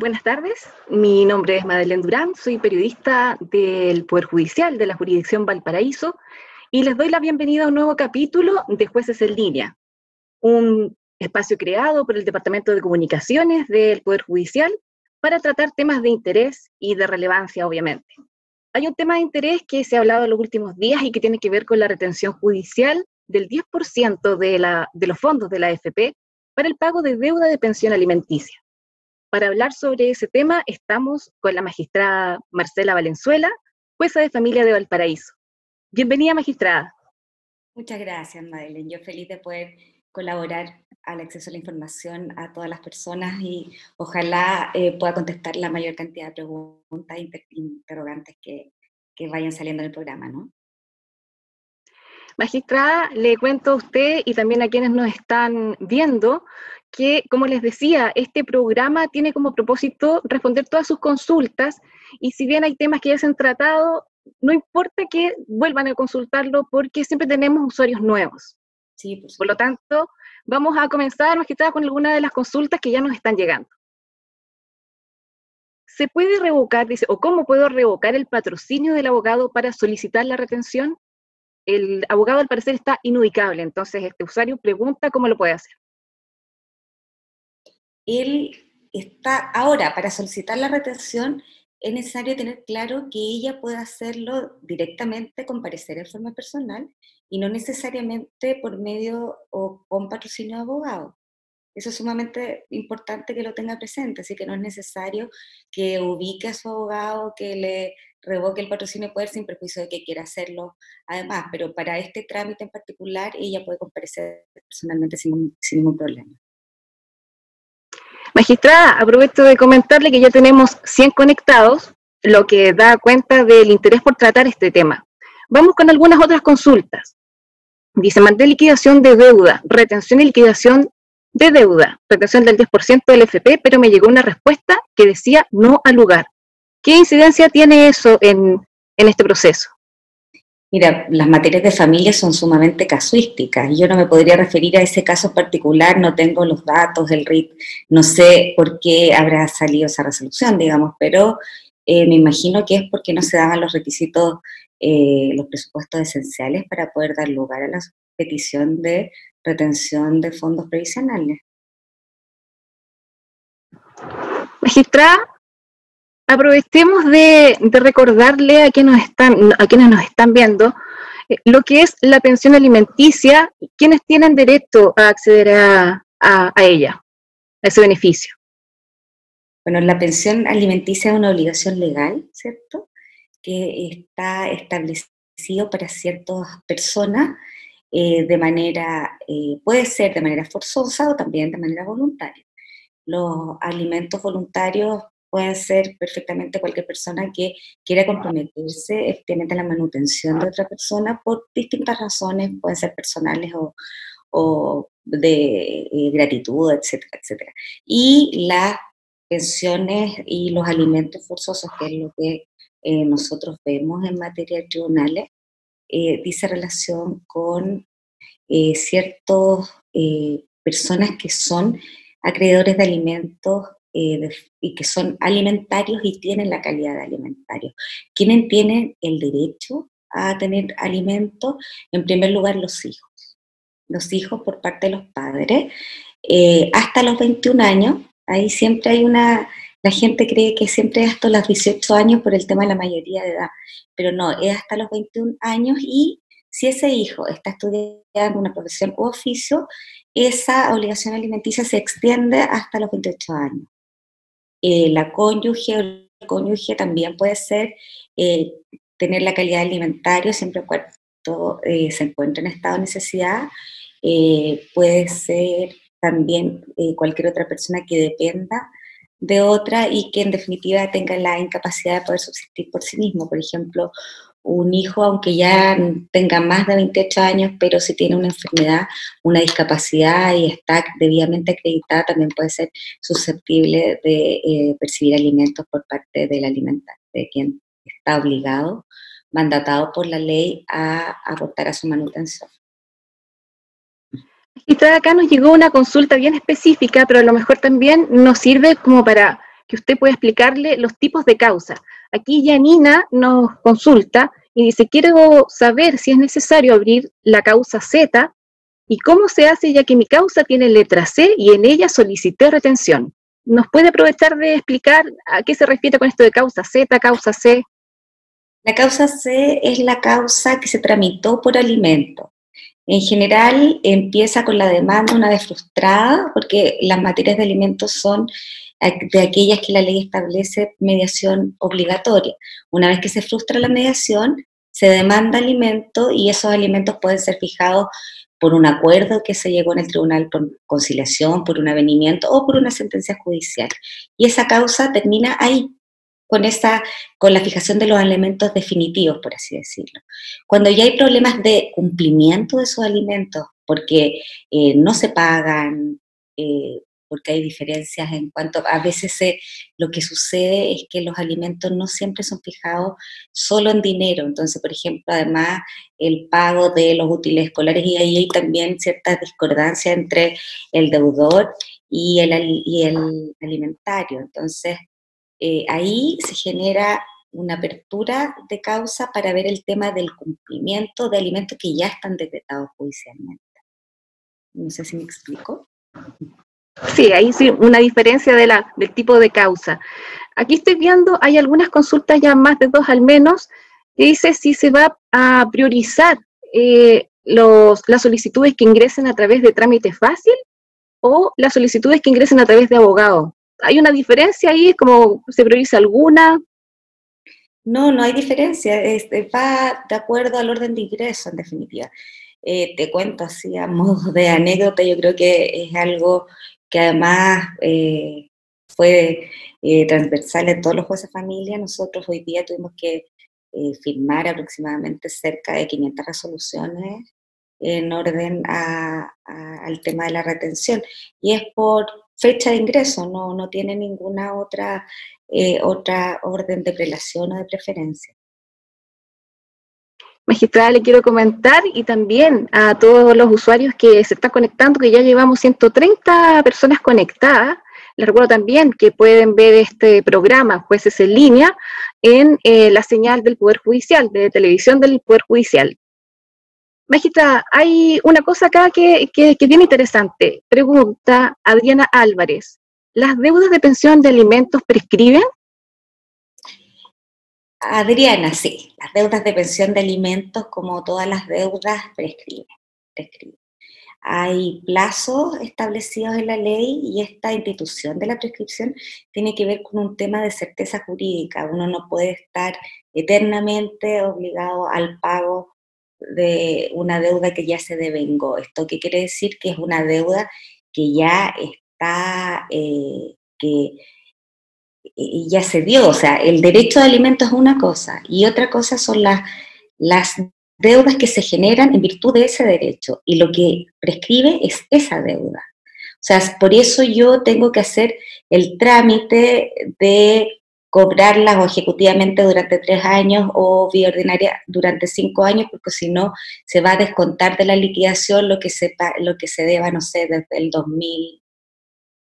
Buenas tardes, mi nombre es Madeleine Durán, soy periodista del Poder Judicial de la Jurisdicción Valparaíso y les doy la bienvenida a un nuevo capítulo de Jueces en Línea, un espacio creado por el Departamento de Comunicaciones del Poder Judicial para tratar temas de interés y de relevancia, obviamente. Hay un tema de interés que se ha hablado en los últimos días y que tiene que ver con la retención judicial del 10% de los fondos de la AFP para el pago de deuda de pensión alimenticia. Para hablar sobre ese tema estamos con la magistrada Marcela Valenzuela, jueza de familia de Valparaíso. Bienvenida, magistrada. Muchas gracias, Madeleine. Yo feliz de poder colaborar al acceso a la información a todas las personas y ojalá pueda contestar la mayor cantidad de preguntas e interrogantes que vayan saliendo en el programa, ¿no? Magistrada, le cuento a usted y también a quienes nos están viendo que, como les decía, este programa tiene como propósito responder todas sus consultas y si bien hay temas que ya se han tratado, no importa que vuelvan a consultarlo porque siempre tenemos usuarios nuevos. Sí, por lo tanto, vamos a comenzar, magistrada, con alguna de las consultas que ya nos están llegando. ¿Se puede revocar, dice, o cómo puedo revocar el patrocinio del abogado para solicitar la retención? El abogado al parecer está inubicable, entonces este usuario pregunta cómo lo puede hacer. Él está ahora, para solicitar la retención, es necesario tener claro que ella puede hacerlo directamente con parecer en forma personal y no necesariamente por medio o con patrocinio de abogado. Eso es sumamente importante que lo tenga presente, así que no es necesario que ubique a su abogado, que le revoque el patrocinio de poder sin perjuicio de que quiera hacerlo además, pero para este trámite en particular ella puede comparecer personalmente sin ningún problema. Magistrada, aprovecho de comentarle que ya tenemos 100 conectados, lo que da cuenta del interés por tratar este tema. Vamos con algunas otras consultas. Dice, mandé liquidación de deuda, retención y liquidación de deuda, retención del 10% del FP, pero me llegó una respuesta que decía no al lugar. ¿Qué incidencia tiene eso en este proceso? Mira, las materias de familia son sumamente casuísticas. Yo no me podría referir a ese caso particular, no tengo los datos del RIT, no sé por qué habrá salido esa resolución, digamos, pero me imagino que es porque no se daban los requisitos, los presupuestos esenciales para poder dar lugar a la petición de retención de fondos previsionales. Magistrada, aprovechemos de recordarle a quienes nos están viendo lo que es la pensión alimenticia, quienes tienen derecho a acceder a ella, a ese beneficio. Bueno, la pensión alimenticia es una obligación legal, ¿cierto?, que está establecido para ciertas personas de manera, puede ser de manera forzosa o también de manera voluntaria. Los alimentos voluntarios pueden ser perfectamente cualquier persona que quiera comprometerse efectivamente a la manutención de otra persona por distintas razones, pueden ser personales o de gratitud, etcétera, etcétera. Y las pensiones y los alimentos forzosos, que es lo que nosotros vemos en materia de tribunales, dice relación con ciertas personas que son acreedores de alimentos y que son alimentarios y tienen la calidad de alimentarios. ¿Quiénes tienen el derecho a tener alimentos? En primer lugar, los hijos. Los hijos por parte de los padres, hasta los 21 años, ahí siempre hay la gente cree que siempre es hasta los 18 años por el tema de la mayoría de edad, pero no, es hasta los 21 años y si ese hijo está estudiando una profesión u oficio, esa obligación alimenticia se extiende hasta los 28 años. La cónyuge o el cónyuge también puede ser tener la calidad alimentaria siempre y cuando se encuentre en estado de necesidad. Puede ser también cualquier otra persona que dependa de otra y que en definitiva tenga la incapacidad de poder subsistir por sí mismo. Por ejemplo, un hijo, aunque ya tenga más de 28 años, pero si tiene una enfermedad, una discapacidad y está debidamente acreditada, también puede ser susceptible de percibir alimentos por parte del alimentante, de quien está obligado, mandatado por la ley a aportar a su manutención. Y acá nos llegó una consulta bien específica, pero a lo mejor también nos sirve como para que usted pueda explicarle los tipos de causa. Aquí Janina nos consulta y dice, quiero saber si es necesario abrir la causa Z y cómo se hace ya que mi causa tiene letra C y en ella solicité retención. ¿Nos puede aprovechar de explicar a qué se refiere con esto de causa Z, causa C? La causa C es la causa que se tramitó por alimento. En general empieza con la demanda una vez frustrada, porque las materias de alimentos son de aquellas que la ley establece mediación obligatoria. Una vez que se frustra la mediación, se demanda alimento y esos alimentos pueden ser fijados por un acuerdo que se llegó en el tribunal por conciliación, por un avenimiento o por una sentencia judicial. Y esa causa termina ahí, con la fijación de los elementos definitivos, por así decirlo. Cuando ya hay problemas de cumplimiento de esos alimentos, porque no se pagan, porque hay diferencias en cuanto, a veces lo que sucede es que los alimentos no siempre son fijados solo en dinero, entonces, por ejemplo, además, el pago de los útiles escolares, y ahí hay también cierta discordancia entre el deudor y el alimentario, entonces, ahí se genera una apertura de causa para ver el tema del cumplimiento de alimentos que ya están decretados judicialmente. No sé si me explico. Sí, ahí sí, una diferencia del tipo de causa. Aquí estoy viendo, hay algunas consultas, ya más de 2 al menos, que dice si se va a priorizar las solicitudes que ingresen a través de trámite fácil o las solicitudes que ingresen a través de abogado. ¿Hay una diferencia ahí? ¿Es como se prioriza alguna? No, no hay diferencia, va de acuerdo al orden de ingreso, en definitiva. Te cuento así a modo de anécdota, yo creo que es algo que además fue transversal en todos los jueces de familia. Nosotros hoy día tuvimos que firmar aproximadamente cerca de 500 resoluciones en orden al tema de la retención. Y es por fecha de ingreso, no tiene ninguna otra orden de prelación o de preferencia. Magistrada, le quiero comentar y también a todos los usuarios que se están conectando, que ya llevamos 130 personas conectadas. Les recuerdo también que pueden ver este programa, Jueces en Línea, en la señal del Poder Judicial, de televisión del Poder Judicial. Magistrada, hay una cosa acá que es bien interesante. Pregunta Adriana Álvarez, ¿las deudas de pensión de alimentos prescriben? Adriana, sí, las deudas de pensión de alimentos, como todas las deudas, prescriben. Hay plazos establecidos en la ley y esta institución de la prescripción tiene que ver con un tema de certeza jurídica. Uno no puede estar eternamente obligado al pago de una deuda que ya se devengó. ¿Esto qué quiere decir? Que es una deuda que ya está, que ya se dio. O sea, el derecho de alimento es una cosa y otra cosa son las deudas que se generan en virtud de ese derecho y lo que prescribe es esa deuda. O sea, por eso yo tengo que hacer el trámite de cobrarlas o ejecutivamente durante 3 años o vía ordinaria durante 5 años, porque si no se va a descontar de la liquidación lo que se deba, no sé, desde el 2000,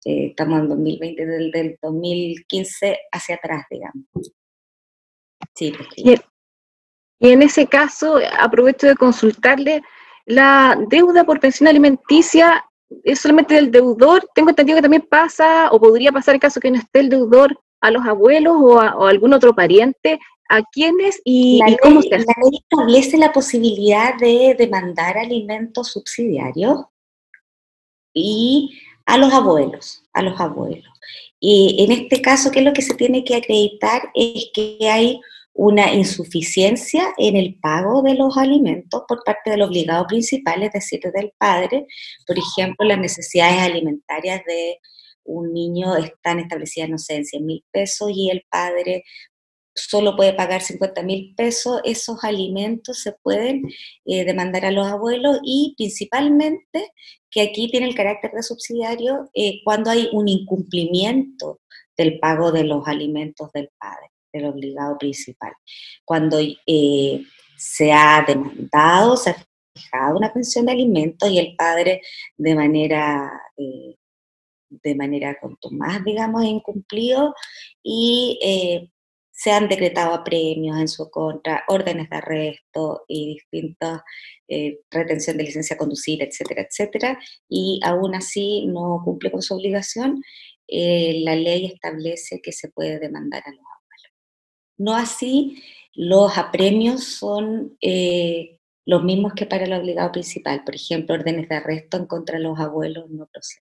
estamos en 2020, desde el 2015 hacia atrás, digamos. Sí, prescribe. Y en ese caso, aprovecho de consultarle, ¿la deuda por pensión alimenticia es solamente del deudor? Tengo entendido que también pasa, o podría pasar en caso que no esté el deudor, a los abuelos o a algún otro pariente. ¿A quiénes y cómo se hace? La ley establece la posibilidad de demandar alimentos subsidiarios y a los abuelos, a los abuelos. Y en este caso, ¿qué es lo que se tiene que acreditar? Es que hay una insuficiencia en el pago de los alimentos por parte del obligado principal, es decir, del padre. Por ejemplo, las necesidades alimentarias de un niño están establecidas, no sé, en 100.000 pesos y el padre solo puede pagar 50.000 pesos, esos alimentos se pueden demandar a los abuelos y principalmente, que aquí tiene el carácter de subsidiario, cuando hay un incumplimiento del pago de los alimentos del padre, del obligado principal. Cuando se ha demandado, se ha fijado una pensión de alimentos y el padre de manera de manera contumaz, digamos, incumplido, y se han decretado premios en su contra, órdenes de arresto y distintas retención de licencia a conducir, etcétera, etcétera, y aún así no cumple con su obligación. La ley establece que se puede demandar a los abuelos. No así, los apremios son los mismos que para el obligado principal. Por ejemplo, órdenes de arresto en contra de los abuelos no proceden.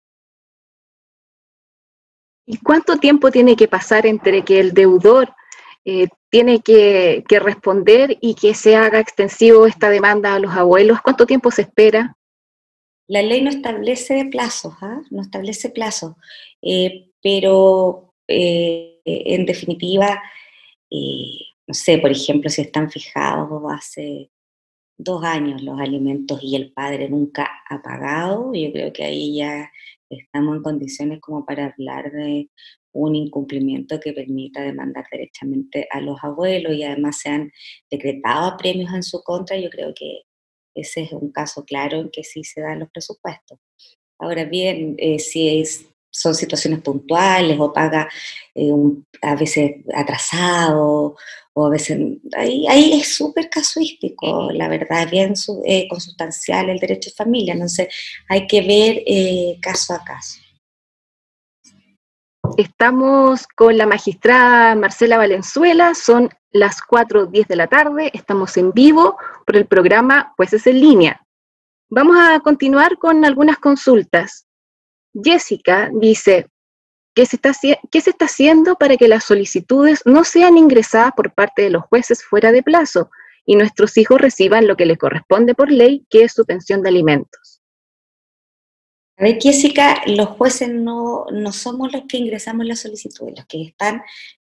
¿Y cuánto tiempo tiene que pasar entre que el deudor tiene que responder y que se haga extensivo esta demanda a los abuelos? ¿Cuánto tiempo se espera? La ley no establece plazos, ¿ah? No establece plazos, pero en definitiva, no sé, por ejemplo, si están fijados hace 2 años los alimentos y el padre nunca ha pagado, yo creo que ahí ya estamos en condiciones como para hablar de un incumplimiento que permita demandar derechamente a los abuelos, y además se han decretado premios en su contra. Yo creo que ese es un caso claro en que sí se dan los presupuestos. Ahora bien, son situaciones puntuales o paga a veces atrasado, o a veces, ahí es súper casuístico, la verdad, es bien consustancial el derecho de familia, entonces hay que ver caso a caso. Estamos con la magistrada Marcela Valenzuela, son las 4:10 de la tarde, estamos en vivo por el programa Jueces en Línea. Vamos a continuar con algunas consultas. Jessica dice, ¿qué se está haciendo para que las solicitudes no sean ingresadas por parte de los jueces fuera de plazo y nuestros hijos reciban lo que les corresponde por ley, que es su pensión de alimentos? A ver, Jessica, los jueces no somos los que ingresamos las solicitudes,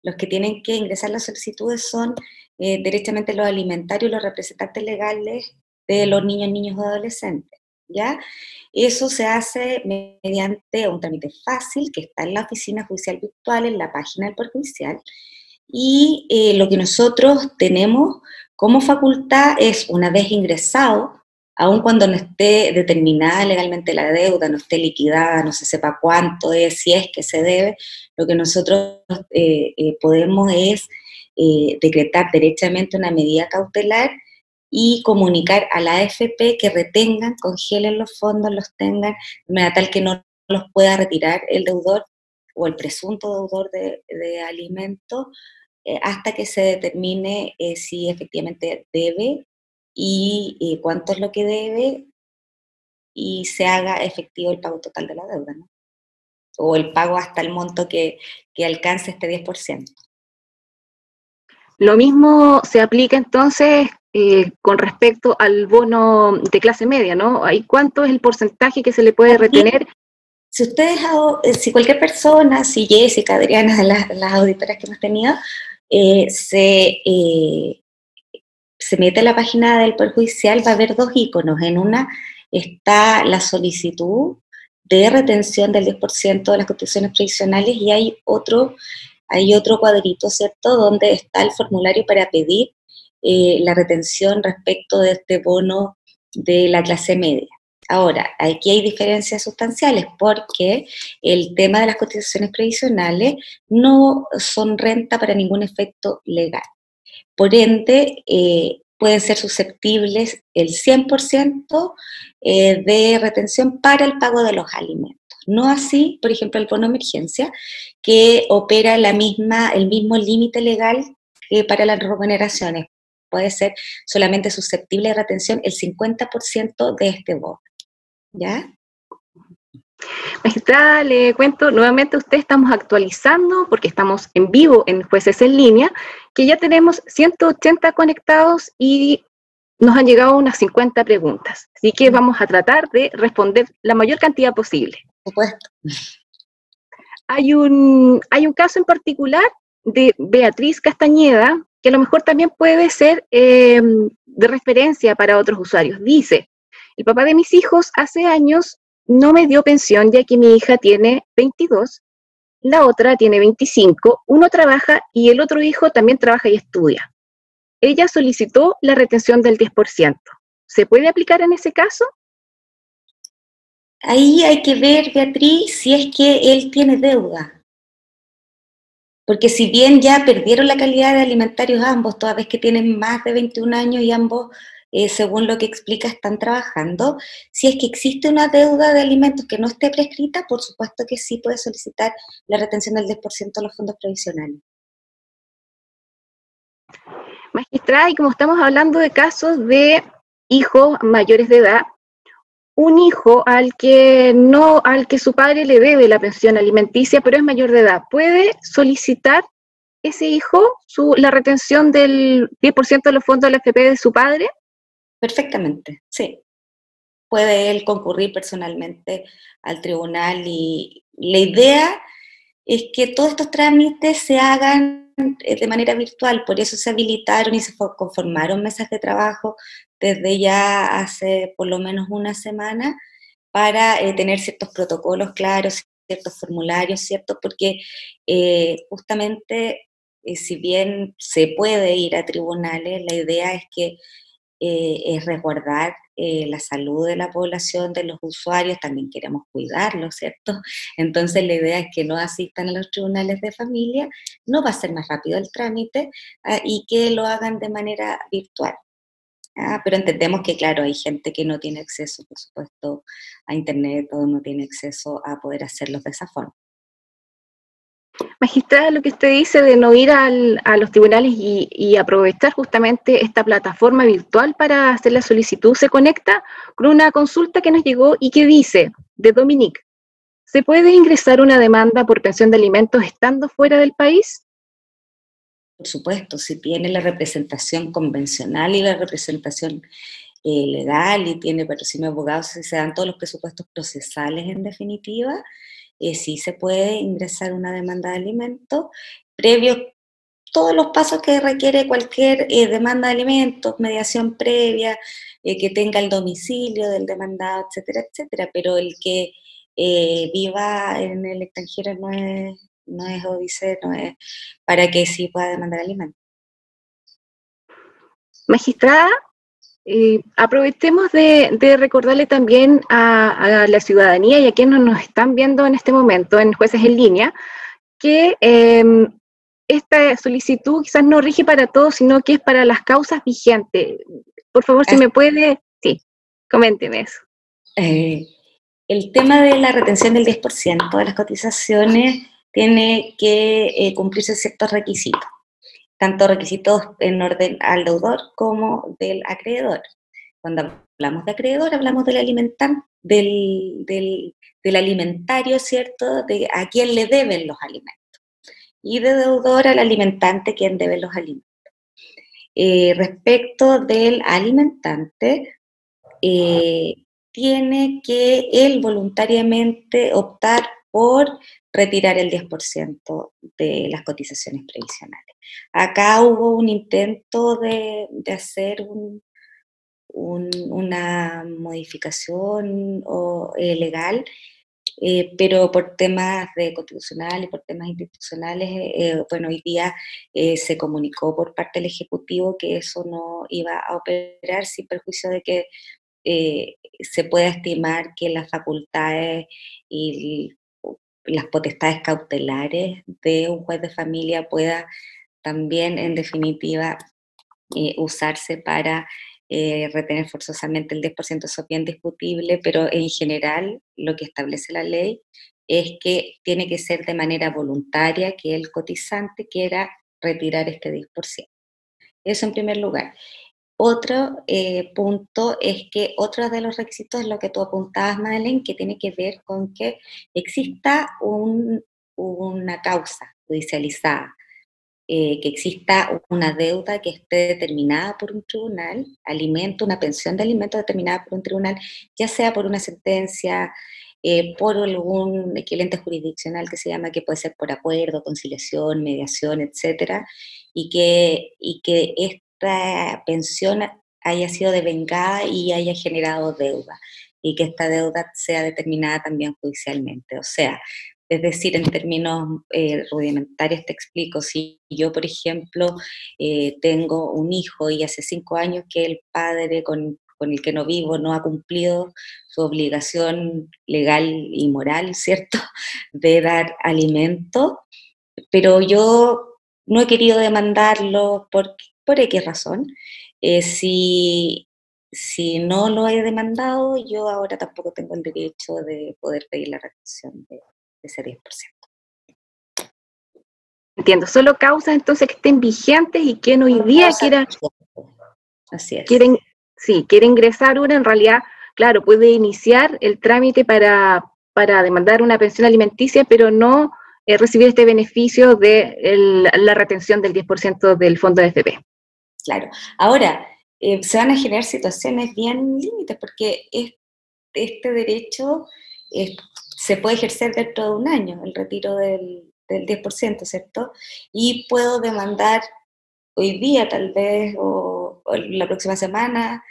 los que tienen que ingresar las solicitudes son derechamente los alimentarios y los representantes legales de los niños o adolescentes, ¿ya? Eso se hace mediante un trámite fácil que está en la oficina judicial virtual, en la página del Poder Judicial, y lo que nosotros tenemos como facultad es, una vez ingresado, aun cuando no esté determinada legalmente la deuda, no esté liquidada, no se sepa cuánto es, si es que se debe, lo que nosotros podemos es decretar derechamente una medida cautelar y comunicar a la AFP que retengan, congelen los fondos, los tengan, de manera tal que no los pueda retirar el deudor o el presunto deudor de alimentos hasta que se determine si efectivamente debe y cuánto es lo que debe, y se haga efectivo el pago total de la deuda, ¿no? O el pago hasta el monto que alcance este 10%. Lo mismo se aplica entonces con respecto al bono de clase media, ¿no? ¿Ahí cuánto es el porcentaje que se le puede retener? Si ustedes, si cualquier persona, si Jessica, Adriana, las auditoras que hemos tenido, se mete a la página del Poder Judicial, va a haber dos iconos. En una está la solicitud de retención del 10% de las contribuciones previsionales, y hay otro cuadrito, ¿cierto?, donde está el formulario para pedir la retención respecto de este bono de la clase media. Ahora, aquí hay diferencias sustanciales porque el tema de las cotizaciones previsionales no son renta para ningún efecto legal. Por ende, pueden ser susceptibles el 100% de retención para el pago de los alimentos. No así, por ejemplo, el bono emergencia, que opera el mismo límite legal que para las remuneraciones. Puede ser solamente susceptible de retención el 50% de este bono, ¿ya? Magistrada, le cuento nuevamente a usted, estamos actualizando, porque estamos en vivo en Jueces en Línea, que ya tenemos 180 conectados y nos han llegado unas 50 preguntas. Así que vamos a tratar de responder la mayor cantidad posible. Por supuesto. Hay un caso en particular de Beatriz Castañeda, que a lo mejor también puede ser de referencia para otros usuarios. Dice, el papá de mis hijos hace años no me dio pensión, ya que mi hija tiene 22, la otra tiene 25, uno trabaja y el otro hijo también trabaja y estudia. Ella solicitó la retención del 10%. ¿Se puede aplicar en ese caso? Ahí hay que ver, Beatriz, si es que él tiene deuda. Porque si bien ya perdieron la calidad de alimentarios ambos, toda vez que tienen más de 21 años y ambos, según lo que explica, están trabajando, si es que existe una deuda de alimentos que no esté prescrita, por supuesto que sí puede solicitar la retención del 10% de los fondos provisionales. Magistrada, y como estamos hablando de casos de hijos mayores de edad, un hijo al que su padre le debe la pensión alimenticia, pero es mayor de edad, ¿puede solicitar ese hijo la retención del 10% de los fondos de la AFP de su padre? Perfectamente, sí. Puede él concurrir personalmente al tribunal y la idea es que todos estos trámites se hagan de manera virtual, por eso se habilitaron y se conformaron mesas de trabajo desde ya hace por lo menos una semana para tener ciertos protocolos claros, ciertos formularios, ¿cierto? Porque justamente, si bien se puede ir a tribunales, la idea es que es resguardar la salud de la población, de los usuarios, también queremos cuidarlos, ¿cierto? Entonces la idea es que no asistan a los tribunales de familia, no va a ser más rápido el trámite y que lo hagan de manera virtual. Pero entendemos que, claro, hay gente que no tiene acceso, por supuesto, a Internet o no tiene acceso a poder hacerlos de esa forma. Magistrada, lo que usted dice de no ir a los tribunales y aprovechar justamente esta plataforma virtual para hacer la solicitud, se conecta con una consulta que nos llegó y que dice, de Dominique, ¿se puede ingresar una demanda por pensión de alimentos estando fuera del país? Por supuesto, si tiene la representación convencional y la representación legal y tiene patrocinio de abogados, si se dan todos los presupuestos procesales en definitiva, sí se puede ingresar una demanda de alimentos previo todos los pasos que requiere cualquier demanda de alimentos, mediación previa, que tenga el domicilio del demandado, etcétera, etcétera, pero el que viva en el extranjero no es óbice, no es para que sí pueda demandar alimentos. Magistrada, aprovechemos de recordarle también a la ciudadanía y a quienes nos están viendo en este momento en Jueces en Línea, que esta solicitud quizás no rige para todos, sino que es para las causas vigentes. Por favor, si me puede, sí, coménteme eso. El tema de la retención del 10% de las cotizaciones tiene que cumplirse ciertos requisitos, tanto requisitos en orden al deudor como del acreedor. Cuando hablamos de acreedor, hablamos del del alimentario, ¿cierto? De a quién le deben los alimentos. Y de deudor al alimentante, quien debe los alimentos. Respecto del alimentante, tiene que él voluntariamente optar por retirar el 10% de las cotizaciones previsionales. Acá hubo un intento de hacer una modificación legal, pero por temas de constitucional y por temas institucionales, bueno, hoy día se comunicó por parte del Ejecutivo que eso no iba a operar sin perjuicio de que se pueda estimar que las facultades y las potestades cautelares de un juez de familia pueda también, en definitiva, usarse para retener forzosamente el 10%, eso es bien discutible, pero en general lo que establece la ley es que tiene que ser de manera voluntaria que el cotizante quiera retirar este 10%. Eso en primer lugar. Otro punto es que otro de los requisitos es lo que tú apuntabas, Madeleine, que tiene que ver con que exista una causa judicializada, que exista una deuda que esté determinada por un tribunal, una pensión de alimentos determinada por un tribunal, ya sea por una sentencia, por algún equivalente jurisdiccional que se llama, que puede ser por acuerdo, conciliación, mediación, etcétera, y que esta pensión haya sido devengada y haya generado deuda, y que esta deuda sea determinada también judicialmente. O sea, es decir, en términos rudimentarios te explico, si yo, por ejemplo, tengo un hijo y hace 5 años que el padre con con el que no vivo no ha cumplido su obligación legal y moral, ¿cierto?, de dar alimento, pero yo no he querido demandarlo por X razón. Si no lo he demandado, yo ahora tampoco tengo el derecho de poder pedir la retención de ese 10%. Entiendo, solo causas entonces que estén vigentes y quien hoy Solo día causa vigente. Así es. quiere ingresar una, en realidad, claro, puede iniciar el trámite para demandar una pensión alimenticia, pero no recibir este beneficio de la retención del 10% del fondo de FP. Claro. Ahora, se van a generar situaciones bien límites, porque este derecho se puede ejercer dentro de un año, el retiro del 10%, ¿cierto? Y puedo demandar hoy día tal vez, o la próxima semana,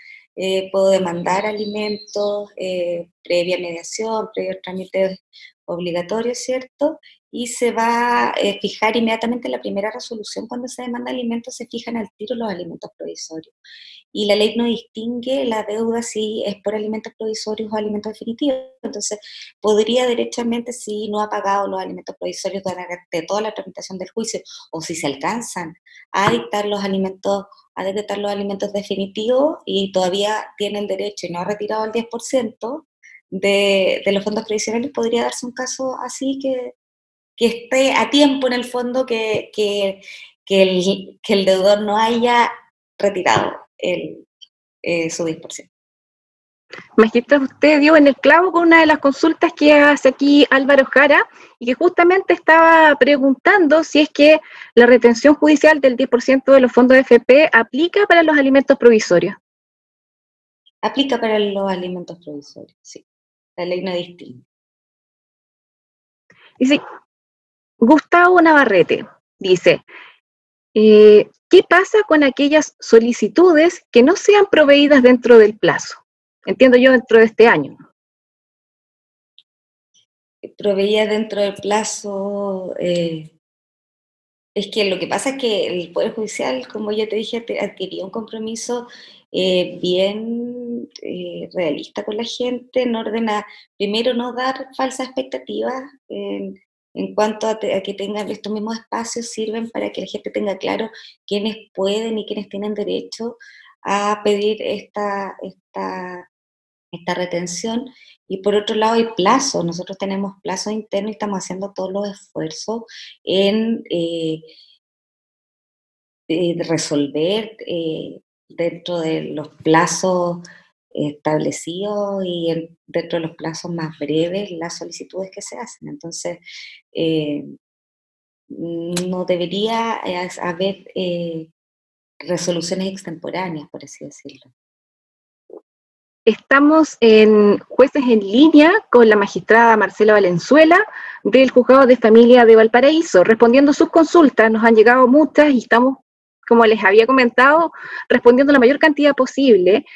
puedo demandar alimentos, previa mediación, previo trámites obligatorios, ¿cierto? Y se va a fijar inmediatamente la primera resolución cuando se demanda alimentos, se fijan al tiro los alimentos provisorios. Y la ley no distingue la deuda si es por alimentos provisorios o alimentos definitivos. Entonces, podría derechamente, si no ha pagado los alimentos provisorios durante toda la tramitación del juicio, o si se alcanzan a dictar los alimentos, a decretar los alimentos definitivos y todavía tiene el derecho y no ha retirado el 10% de los fondos previsionales, podría darse un caso así que esté a tiempo en el fondo, que el deudor no haya retirado su 10%. Magistrado, usted dio en el clavo con una de las consultas que hace aquí Álvaro Jara y que justamente estaba preguntando si es que la retención judicial del 10% de los fondos de FP aplica para los alimentos provisorios. Aplica para los alimentos provisorios, sí. La ley no distingue. Dice, Gustavo Navarrete dice, ¿qué pasa con aquellas solicitudes que no sean proveídas dentro del plazo? Entiendo yo, dentro de este año. Proveía dentro del plazo, es que lo que pasa es que el Poder Judicial, como ya te dije, adquirió un compromiso bien realista con la gente, en orden a, primero, no dar falsas expectativas en cuanto a que tengan estos mismos espacios, sirven para que la gente tenga claro quiénes pueden y quiénes tienen derecho a pedir esta retención. Y por otro lado hay plazos, nosotros tenemos plazos internos y estamos haciendo todos los esfuerzos en resolver dentro de los plazos establecidos y dentro de los plazos más breves las solicitudes que se hacen. Entonces, no debería haber resoluciones extemporáneas, por así decirlo. Estamos en Jueces en Línea con la magistrada Marcela Valenzuela del Juzgado de Familia de Valparaíso, respondiendo sus consultas. Nos han llegado muchas y estamos, como les había comentado, respondiendo la mayor cantidad posible,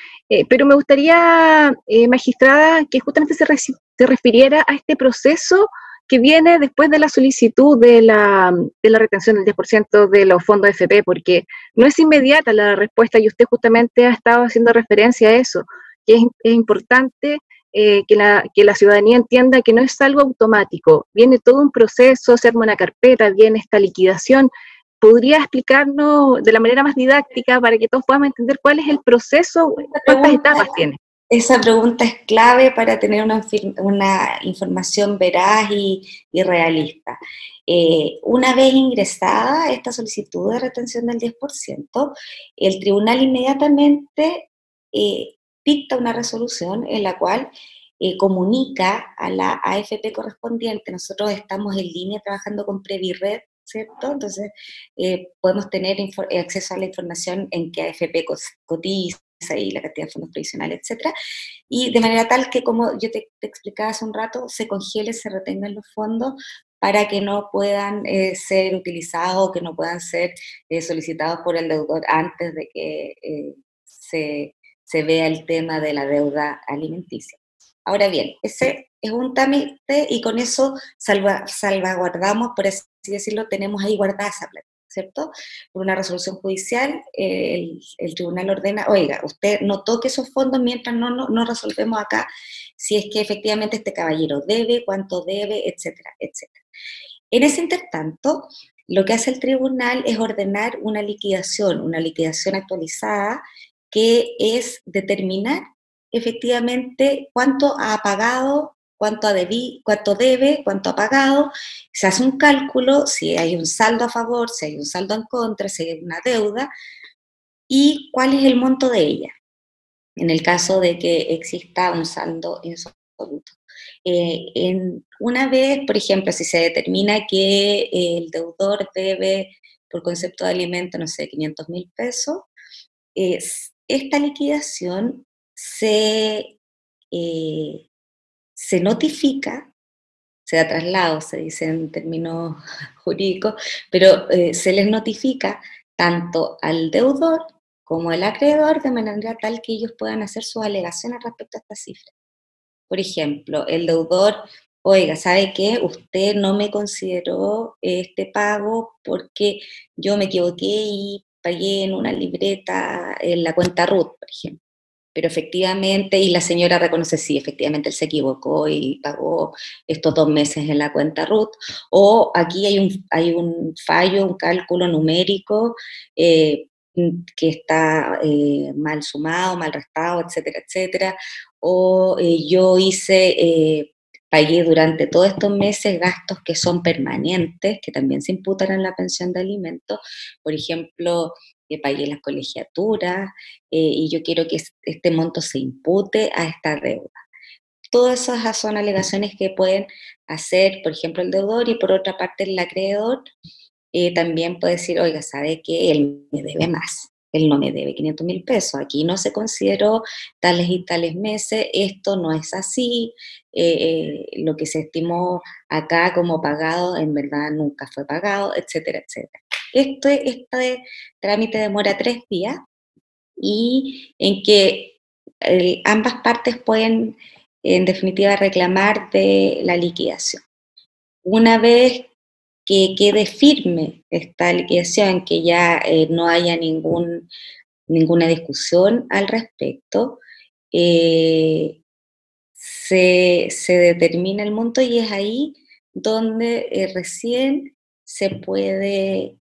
pero me gustaría, magistrada, que justamente se refiriera a este proceso que viene después de la solicitud de la retención del 10% de los fondos FP, porque no es inmediata la respuesta y usted justamente ha estado haciendo referencia a eso, que es importante que la ciudadanía entienda que no es algo automático, viene todo un proceso, se arma una carpeta, viene esta liquidación. ¿Podría explicarnos de la manera más didáctica para que todos podamos entender cuál es el proceso, cuántas etapas tiene? Esa pregunta es clave para tener una información veraz y realista. Una vez ingresada esta solicitud de retención del 10%, el tribunal inmediatamente dicta una resolución en la cual comunica a la AFP correspondiente. Nosotros estamos en línea trabajando con Previred, ¿cierto? Entonces podemos tener acceso a la información en que AFP cotiza y la cantidad de fondos previsionales, etcétera, y de manera tal que, como yo te explicaba hace un rato, se congelen, se retengan los fondos para que no puedan ser utilizados, que no puedan ser solicitados por el deudor antes de que se vea el tema de la deuda alimenticia. Ahora bien, ese es un trámite y con eso salvaguardamos, por así decirlo, tenemos ahí guardada esa plata. ¿cierto? Por una resolución judicial, el tribunal ordena, oiga, usted no toque esos fondos mientras no resolvemos acá si es que efectivamente este caballero debe, cuánto debe, etcétera, etcétera. En ese intertanto, lo que hace el tribunal es ordenar una liquidación actualizada, que es determinar efectivamente cuánto ha pagado, cuánto debe, cuánto ha pagado. Se hace un cálculo, si hay un saldo a favor, si hay un saldo en contra, si hay una deuda, y cuál es el monto de ella, en el caso de que exista un saldo insoluto. Una vez, por ejemplo, si se determina que el deudor debe, por concepto de alimento, no sé, 500.000 pesos, esta liquidación eh, se notifica, se da traslado, se dice en términos jurídicos, pero se les notifica tanto al deudor como al acreedor de manera tal que ellos puedan hacer sus alegaciones respecto a esta cifra. Por ejemplo, el deudor, oiga, ¿sabe qué? Usted no me consideró este pago porque yo me equivoqué y pagué en una libreta en la cuenta RUT, por ejemplo. Pero efectivamente, y la señora reconoce, sí, efectivamente él se equivocó y pagó estos 2 meses en la cuenta RUT, o aquí hay un fallo, un cálculo numérico que está mal sumado, mal restado, etcétera, etcétera, o pagué durante todos estos meses gastos que son permanentes, que también se imputan en la pensión de alimentos, por ejemplo, que pagué las colegiaturas, y yo quiero que este monto se impute a esta deuda. Todas esas son alegaciones que pueden hacer, por ejemplo, el deudor, y por otra parte el acreedor también puede decir, oiga, ¿sabe qué? Él me debe más, él no me debe 500.000 pesos, aquí no se consideró tales y tales meses, esto no es así, lo que se estimó acá como pagado en verdad nunca fue pagado, etcétera, etcétera. Este trámite demora 3 días y en que ambas partes pueden, en definitiva, reclamar de la liquidación. Una vez que quede firme esta liquidación, que ya no haya ninguna discusión al respecto, se determina el monto y es ahí donde recién se puede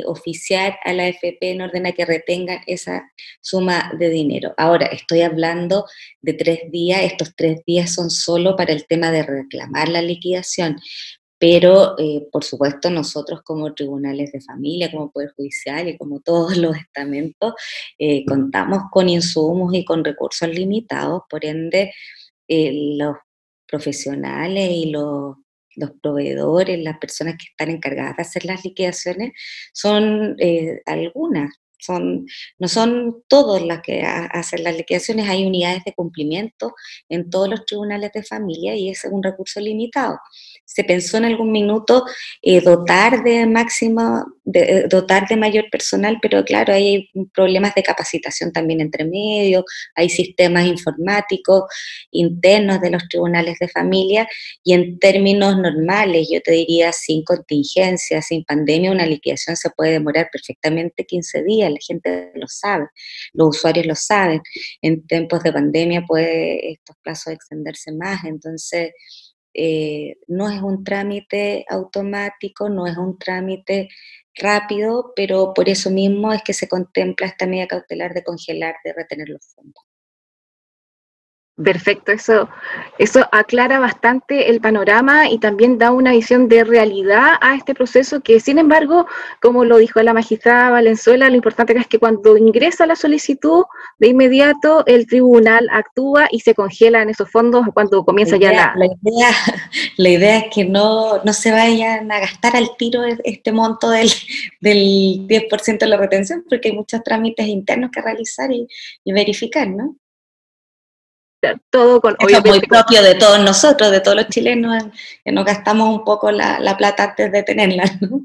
oficiar a la AFP en orden a que retengan esa suma de dinero. Ahora, estoy hablando de 3 días, estos 3 días son solo para el tema de reclamar la liquidación, pero por supuesto nosotros como tribunales de familia, como Poder Judicial y como todos los estamentos, contamos con insumos y con recursos limitados, por ende los profesionales y los proveedores, las personas que están encargadas de hacer las liquidaciones, son algunas, no son todos las que hacen las liquidaciones, hay unidades de cumplimiento en todos los tribunales de familia y es un recurso limitado. Se pensó en algún minuto dotar de mayor personal, pero claro, hay problemas de capacitación también entre medio, hay sistemas informáticos internos de los tribunales de familia y en términos normales, yo te diría sin contingencia, sin pandemia, una liquidación se puede demorar perfectamente 15 días, la gente lo sabe, los usuarios lo saben. En tiempos de pandemia puede estos plazos extenderse más, entonces no es un trámite automático, no es un trámite rápido, pero por eso mismo es que se contempla esta medida cautelar de congelar, de retener los fondos. Perfecto, eso aclara bastante el panorama y también da una visión de realidad a este proceso que, sin embargo, como lo dijo la magistrada Valenzuela, lo importante es que cuando ingresa la solicitud, de inmediato el tribunal actúa y se congelan esos fondos cuando comienza La idea es que no se vayan a gastar al tiro este monto del 10% de la retención, porque hay muchos trámites internos que realizar y verificar, ¿no? todo con, eso es muy propio de todos nosotros, de todos los chilenos, que nos gastamos un poco la plata antes de tenerla, ¿no?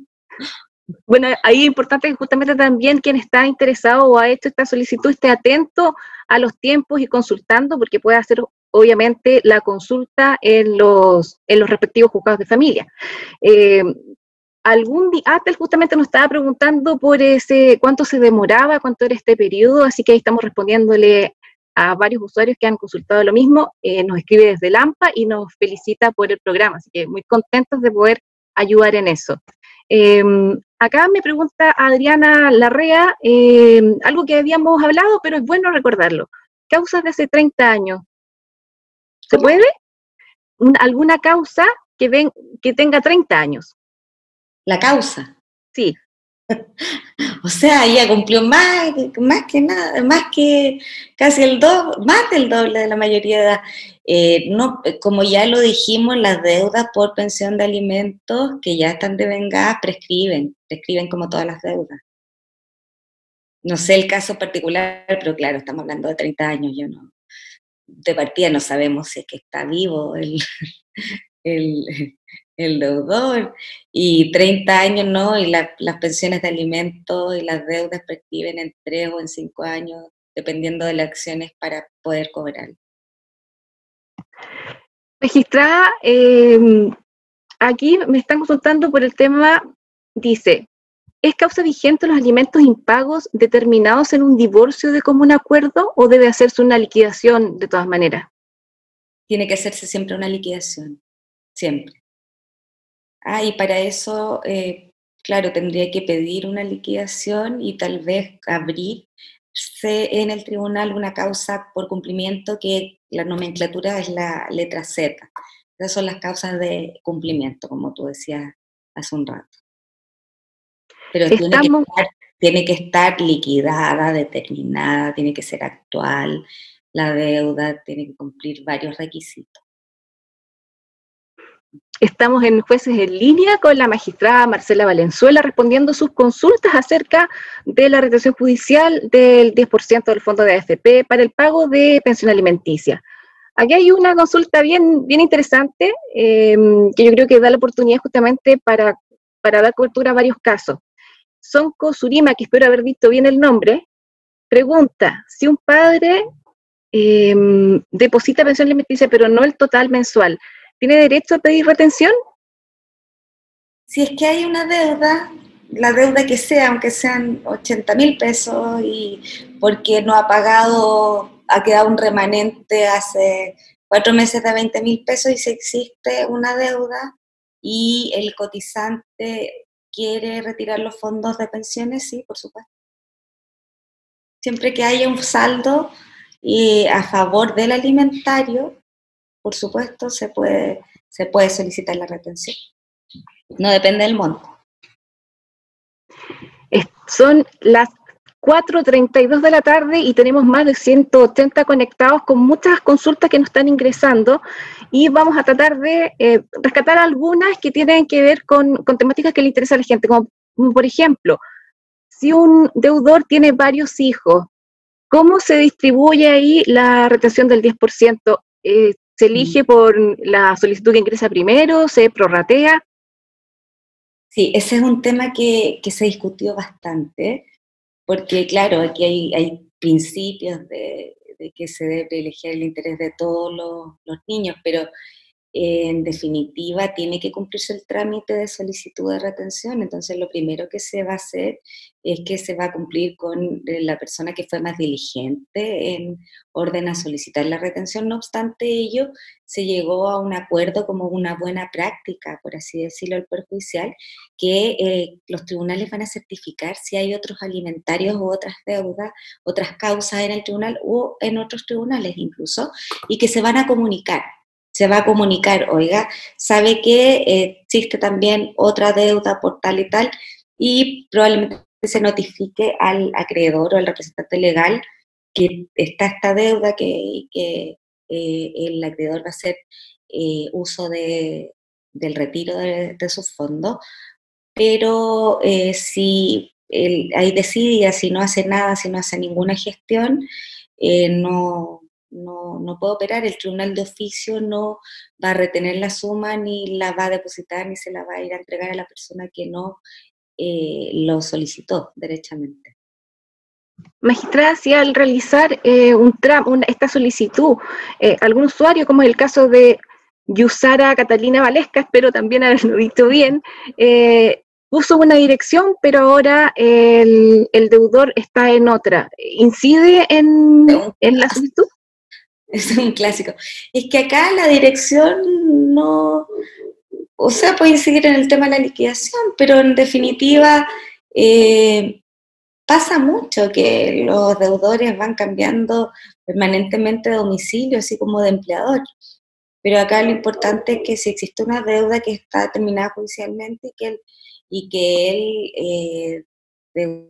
Bueno, ahí es importante que justamente también quien está interesado o ha hecho esta solicitud esté atento a los tiempos y consultando, porque puede hacer obviamente la consulta en los respectivos juzgados de familia. Atel justamente nos estaba preguntando por cuánto se demoraba, cuánto era este periodo, así que ahí estamos respondiéndole a varios usuarios que han consultado lo mismo. Nos escribe desde Lampa y nos felicita por el programa, así que muy contentos de poder ayudar en eso. Acá me pregunta Adriana Larrea, algo que habíamos hablado, pero es bueno recordarlo. Causas de hace 30 años. ¿Se puede? ¿Alguna causa que tenga 30 años? La causa. Sí. O sea, ella cumplió más que nada, más que casi más del doble de la mayoría de edad. No, como ya lo dijimos, las deudas por pensión de alimentos que ya están devengadas prescriben como todas las deudas. No sé el caso particular, pero claro, estamos hablando de 30 años, de partida no sabemos si es que está vivo el deudor, y 30 años no, y las pensiones de alimentos y las deudas prescriben en 3 o en 5 años, dependiendo de las acciones para poder cobrar. Magistrada, aquí me están consultando por el tema, dice, ¿es causa vigente los alimentos impagos determinados en un divorcio de común acuerdo o debe hacerse una liquidación de todas maneras? Tiene que hacerse siempre una liquidación, siempre. Y para eso, claro, tendría que pedir una liquidación y tal vez abrirse en el tribunal una causa por cumplimiento, que la nomenclatura es la letra Z. Esas son las causas de cumplimiento, como tú decías hace un rato. Pero tiene que estar liquidada, determinada, tiene que ser actual, la deuda tiene que cumplir varios requisitos. Estamos en Jueces en Línea con la magistrada Marcela Valenzuela respondiendo sus consultas acerca de la retención judicial del 10% del fondo de AFP para el pago de pensión alimenticia. Aquí hay una consulta bien interesante que yo creo que da la oportunidad justamente para dar cobertura a varios casos. Sonko Surima, que espero haber visto bien el nombre, pregunta, si un padre deposita pensión alimenticia pero no el total mensual, ¿tiene derecho a pedir retención? Si es que hay una deuda, la deuda que sea, aunque sean 80.000 pesos, y porque no ha pagado, ha quedado un remanente hace 4 meses de 20.000 pesos, y si existe una deuda y el cotizante quiere retirar los fondos de pensiones, sí, por supuesto. Siempre que haya un saldo a favor del alimentario, por supuesto, se puede solicitar la retención. No depende del monto. Son las 4:32 de la tarde y tenemos más de 180 conectados con muchas consultas que nos están ingresando y vamos a tratar de rescatar algunas que tienen que ver con temáticas que le interesan a la gente, como por ejemplo, si un deudor tiene varios hijos, ¿cómo se distribuye ahí la retención del 10%? ¿Se elige por la solicitud que ingresa primero? ¿Se prorratea? Sí, ese es un tema que se discutió bastante, porque claro, aquí hay principios de que se debe privilegiar el interés de todos los niños, pero en definitiva tiene que cumplirse el trámite de solicitud de retención. Entonces lo primero que se va a hacer es que se va a cumplir con la persona que fue más diligente en orden a solicitar la retención. No obstante ello, se llegó a un acuerdo como una buena práctica, por así decirlo, del Poder Judicial, que los tribunales van a certificar si hay otros alimentarios u otras deudas, otras causas en el tribunal o en otros tribunales incluso, y que se van a comunicar. Se va a comunicar, oiga, sabe que existe también otra deuda por tal y tal, y probablemente se notifique al acreedor o al representante legal que está esta deuda, que el acreedor va a hacer uso del retiro de sus fondos, pero si ahí decide, si no hace nada, si no hace ninguna gestión, no puede operar. El tribunal de oficio no va a retener la suma, ni la va a depositar, ni se la va a ir a entregar a la persona que no lo solicitó derechamente. Magistrada, si al realizar esta solicitud, algún usuario, como es el caso de Yusara Catalina Valesca, espero también haberlo dicho bien, puso una dirección, pero ahora el deudor está en otra. ¿Incide en la solicitud? Es un clásico. Es que acá la dirección no, o sea, puede incidir en el tema de la liquidación, pero en definitiva pasa mucho que los deudores van cambiando permanentemente de domicilio, así como de empleador. Pero acá lo importante es que si existe una deuda que está determinada judicialmente y que el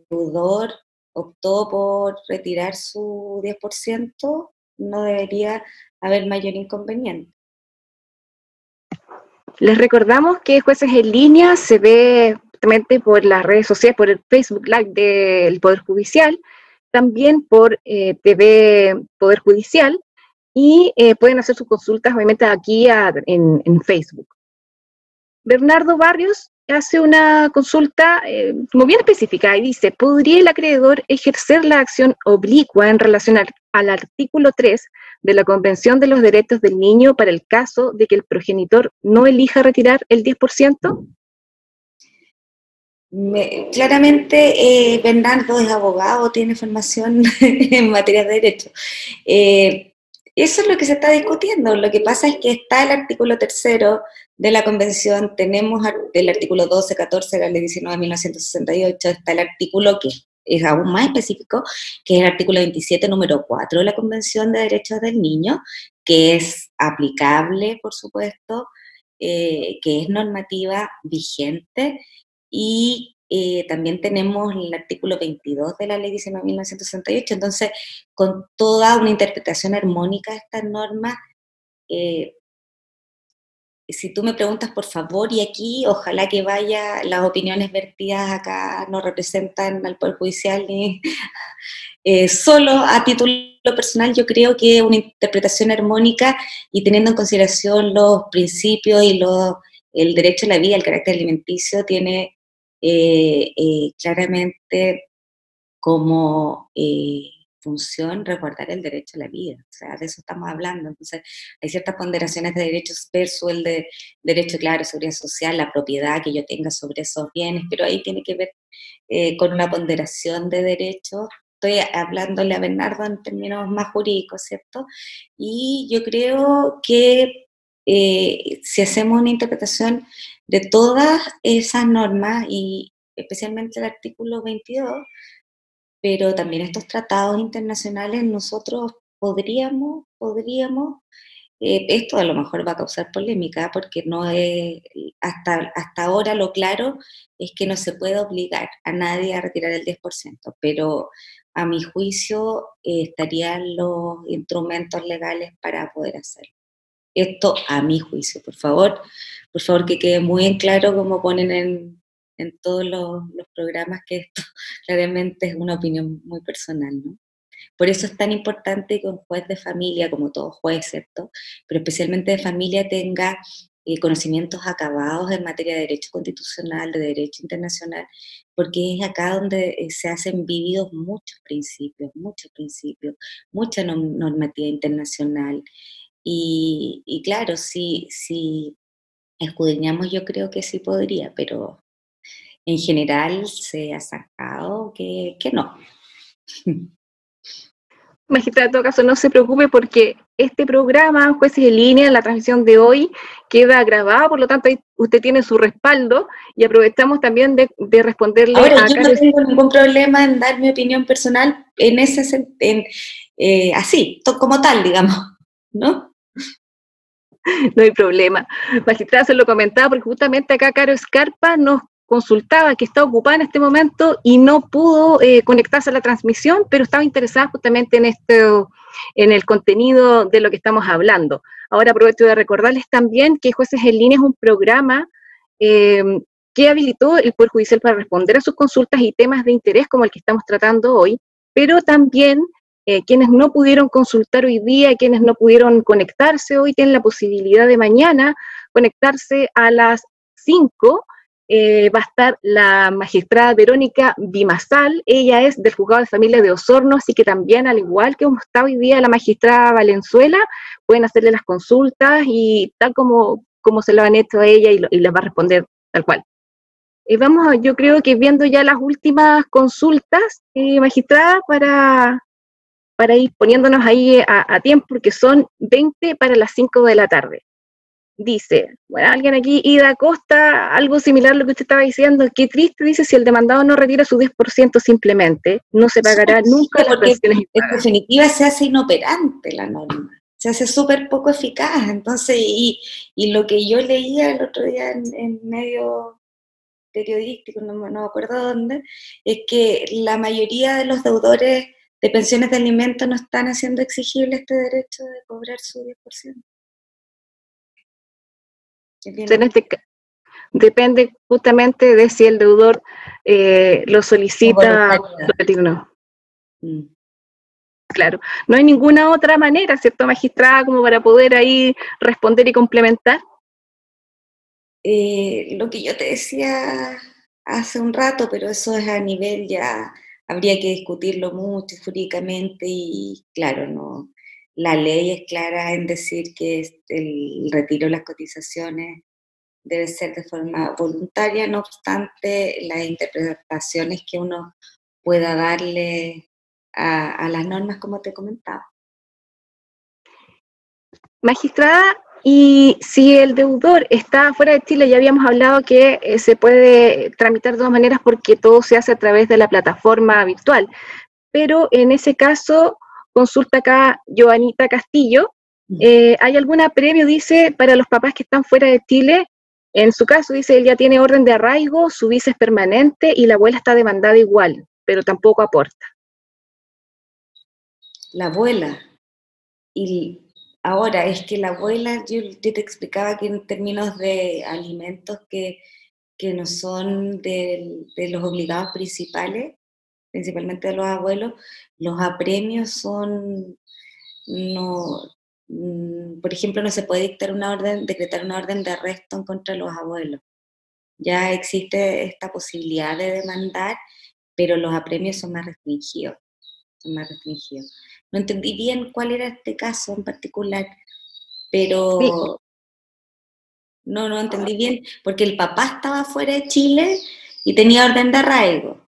deudor optó por retirar su 10%, no debería haber mayor inconveniente. Les recordamos que Jueces en Línea se ve justamente por las redes sociales, por el Facebook Live del Poder Judicial, también por TV Poder Judicial, y pueden hacer sus consultas obviamente aquí en Facebook. Bernardo Barrios hace una consulta muy bien específica y dice: ¿podría el acreedor ejercer la acción oblicua en relación al artículo 3 de la Convención de los Derechos del Niño para el caso de que el progenitor no elija retirar el 10%? Claramente Bernardo es abogado, tiene formación en materia de derecho. Eso es lo que se está discutiendo. Lo que pasa es que está el artículo 3 de la Convención, tenemos el artículo 12, 14 de la Ley 19 de 1968, está el artículo que es aún más específico, que es el artículo 27, número 4 de la Convención de Derechos del Niño, que es aplicable, por supuesto, que es normativa vigente, y también tenemos el artículo 22 de la Ley 19 de 1968, entonces, con toda una interpretación armónica de estas normas, si tú me preguntas, por favor, y aquí, ojalá que vaya, las opiniones vertidas acá no representan al Poder Judicial ni solo a título personal. Yo creo que una interpretación armónica y teniendo en consideración los principios y el derecho a la vida, el carácter alimenticio, tiene claramente como función resguardar el derecho a la vida. O sea, de eso estamos hablando. Entonces, hay ciertas ponderaciones de derechos versus el de derecho, claro, seguridad social, la propiedad que yo tenga sobre esos bienes, pero ahí tiene que ver con una ponderación de derechos. Estoy hablándole a Bernardo en términos más jurídicos, ¿cierto? Y yo creo que si hacemos una interpretación de todas esas normas, y especialmente el artículo 22, pero también estos tratados internacionales, nosotros podríamos esto a lo mejor va a causar polémica, porque no es, hasta ahora lo claro es que no se puede obligar a nadie a retirar el 10%, pero a mi juicio estarían los instrumentos legales para poder hacerlo. Esto a mi juicio, por favor que quede muy en claro, como ponen en todos los programas, que esto claramente es una opinión muy personal, ¿no? Por eso es tan importante que un juez de familia, como todo juez, ¿cierto?, pero especialmente de familia, tenga conocimientos acabados en materia de derecho constitucional, de derecho internacional, porque es acá donde se hacen vividos muchos principios, mucha normativa internacional. Y claro, si escudriñamos, yo creo que sí podría, pero en general se ha sacado que no. Magistrada, en todo caso, no se preocupe, porque este programa, Jueces en Línea, la transmisión de hoy, queda grabada, por lo tanto usted tiene su respaldo, y aprovechamos también de responderle Ahora, a yo no tengo ningún problema en dar mi opinión personal en así, como tal, digamos, ¿no? No hay problema. Magistrada, se lo comentaba porque justamente acá Caro Escarpa nos consultaba que está ocupada en este momento y no pudo conectarse a la transmisión, pero estaba interesada justamente en el contenido de lo que estamos hablando. Ahora aprovecho de recordarles también que Jueces en Línea es un programa que habilitó el Poder Judicial para responder a sus consultas y temas de interés como el que estamos tratando hoy, pero también quienes no pudieron consultar hoy día, quienes no pudieron conectarse hoy, tienen la posibilidad de mañana conectarse a las 5. Va a estar la magistrada Verónica Bimasal, ella es del Juzgado de Familia de Osorno, así que también, al igual que está hoy día la magistrada Valenzuela, pueden hacerle las consultas y tal como se lo han hecho a ella, y les va a responder tal cual. yo creo que viendo ya las últimas consultas, magistrada, para ir poniéndonos ahí a tiempo, porque son 20 para las 5 de la tarde. Dice, bueno, alguien aquí, Ida Costa, algo similar a lo que usted estaba diciendo, qué triste, dice, si el demandado no retira su 10% simplemente, no se pagará nunca las pensiones en impagas. definitiva se hace inoperante la norma, se hace súper poco eficaz, entonces, y lo que yo leía el otro día en medio periodístico, no me acuerdo dónde, es que la mayoría de los deudores de pensiones de alimentos no están haciendo exigible este derecho de cobrar su 10%. En este, depende justamente de si el deudor lo solicita o no. Claro, no hay ninguna otra manera, ¿cierto, magistrada, como para poder ahí responder y complementar? Lo que yo te decía hace un rato, pero eso es a nivel ya, habría que discutirlo mucho jurídicamente y claro, no, la ley es clara en decir que el retiro de las cotizaciones debe ser de forma voluntaria, no obstante las interpretaciones que uno pueda darle a las normas, como te comentaba. Magistrada, y si el deudor está fuera de Chile, ya habíamos hablado que se puede tramitar de dos maneras porque todo se hace a través de la plataforma virtual, pero en ese caso, consulta acá Joanita Castillo, ¿hay algún apremio, dice, para los papás que están fuera de Chile? En su caso, dice, él ya tiene orden de arraigo, su visa es permanente y la abuela está demandada igual, pero tampoco aporta. La abuela, y ahora es que la abuela, yo te explicaba que en términos de alimentos que no son de los obligados principales, principalmente de los abuelos, los apremios son, no, por ejemplo, no se puede decretar una orden de arresto en contra de los abuelos. Ya existe esta posibilidad de demandar, pero los apremios son más restringidos, No entendí bien cuál era este caso en particular, Sí, pero no entendí bien, porque el papá estaba fuera de Chile y tenía orden de arraigo,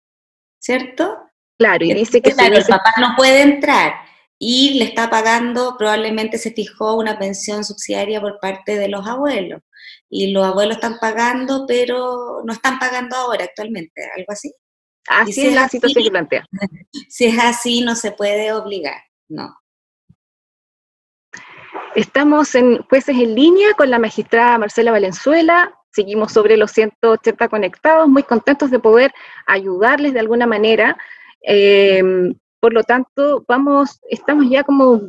¿cierto? claro, y dice que Entonces, su claro, el visa... papá no puede entrar y le está pagando, probablemente se fijó una pensión subsidiaria por parte de los abuelos. Y los abuelos están pagando, pero no están pagando ahora actualmente, algo así. Y Así es la situación que plantea. si es así, no se puede obligar, no. Estamos en Jueces en Línea con la magistrada Marcela Valenzuela. Seguimos sobre los 180 conectados, muy contentos de poder ayudarles de alguna manera. Por lo tanto, estamos ya como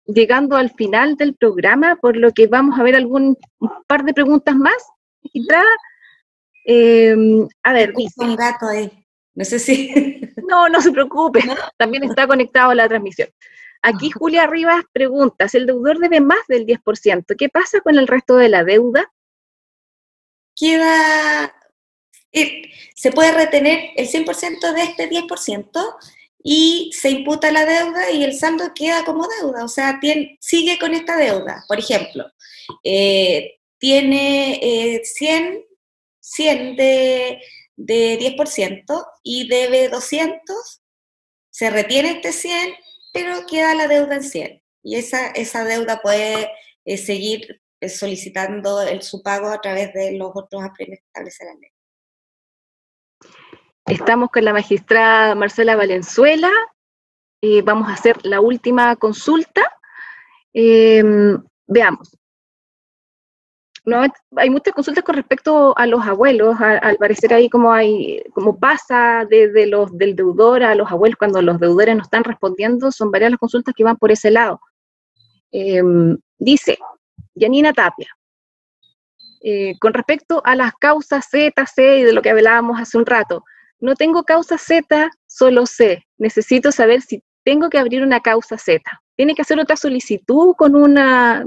llegando al final del programa, por lo que vamos a ver un par de preguntas más, magistrada. A ver, dice. Un gato ahí, no sé si... No se preocupe, también está conectado a la transmisión. Aquí Julia Rivas pregunta, si el deudor debe más del 10%, ¿qué pasa con el resto de la deuda? Queda, se puede retener el 100% de este 10% y se imputa la deuda y el saldo queda como deuda, o sea, sigue con esta deuda. Por ejemplo, tiene 100 de 10% y debe 200, se retiene este 100, pero queda la deuda en 100. Y esa deuda puede seguir solicitando su pago a través de los otros apremios que establece la ley. Estamos con la magistrada Marcela Valenzuela. Vamos a hacer la última consulta. Veamos. No, hay muchas consultas con respecto a los abuelos. Al parecer ahí como pasa del deudor a los abuelos cuando los deudores no están respondiendo, son varias las consultas que van por ese lado. Dice Yanina Tapia, con respecto a las causas Z, C y de lo que hablábamos hace un rato, no tengo causa Z, solo C. Necesito saber si tengo que abrir una causa Z. ¿Tiene que hacer otra solicitud con una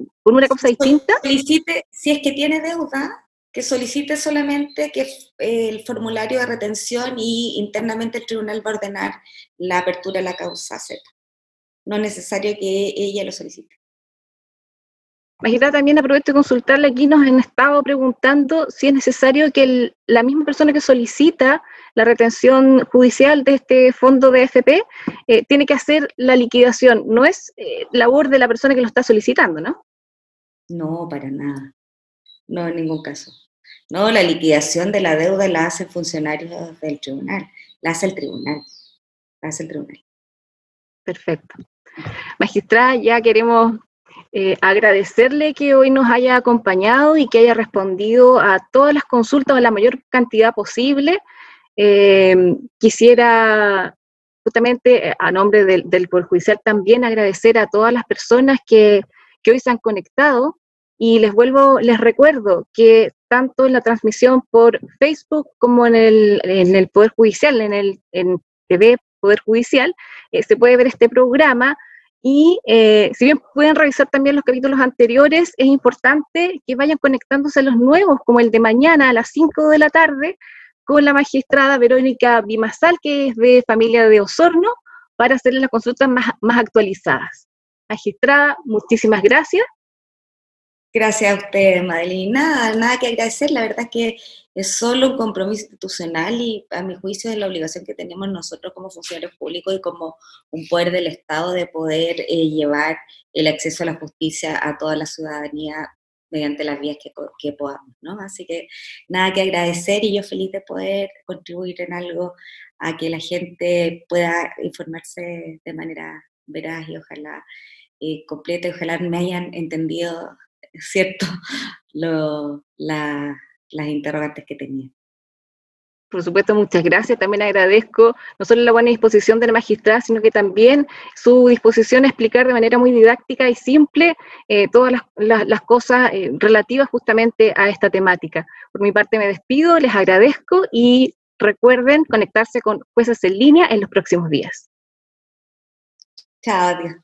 causa distinta? Solicite, si es que tiene deuda, que solicite solamente que el formulario de retención y internamente el tribunal va a ordenar la apertura de la causa Z. No es necesario que ella lo solicite. Magistrada, también aprovecho de consultarle, aquí nos han estado preguntando si es necesario que la misma persona que solicita la retención judicial de este fondo de AFP tiene que hacer la liquidación, no es labor de la persona que lo está solicitando, ¿no? No, para nada, no en ningún caso. No, la liquidación de la deuda la hacen funcionarios del tribunal, la hace el tribunal, la hace el tribunal. Perfecto. Magistrada, ya queremos agradecerle que hoy nos haya acompañado y que haya respondido a todas las consultas, a la mayor cantidad posible. Quisiera justamente a nombre del Poder Judicial también agradecer a todas las personas que hoy se han conectado y les recuerdo que tanto en la transmisión por Facebook como en el Poder Judicial, en TV Poder Judicial, se puede ver este programa. Y si bien pueden revisar también los capítulos anteriores, es importante que vayan conectándose a los nuevos, como el de mañana a las 5 de la tarde, con la magistrada Verónica Bimasal, que es de familia de Osorno, para hacerle las consultas más actualizadas. Magistrada, muchísimas gracias. Gracias a usted, Madeline. Nada que agradecer, la verdad es que es solo un compromiso institucional y a mi juicio es la obligación que tenemos nosotros como funcionarios públicos y como un poder del Estado de poder llevar el acceso a la justicia a toda la ciudadanía mediante las vías que podamos, ¿no? Así que nada que agradecer y yo feliz de poder contribuir en algo a que la gente pueda informarse de manera veraz y ojalá completa y ojalá me hayan entendido, ¿cierto?, las interrogantes que tenía. Por supuesto, muchas gracias. También agradezco no solo la buena disposición de la magistrada, sino que también su disposición a explicar de manera muy didáctica y simple todas las cosas relativas justamente a esta temática. Por mi parte me despido, les agradezco y recuerden conectarse con Jueces en Línea en los próximos días. Chao, adiós.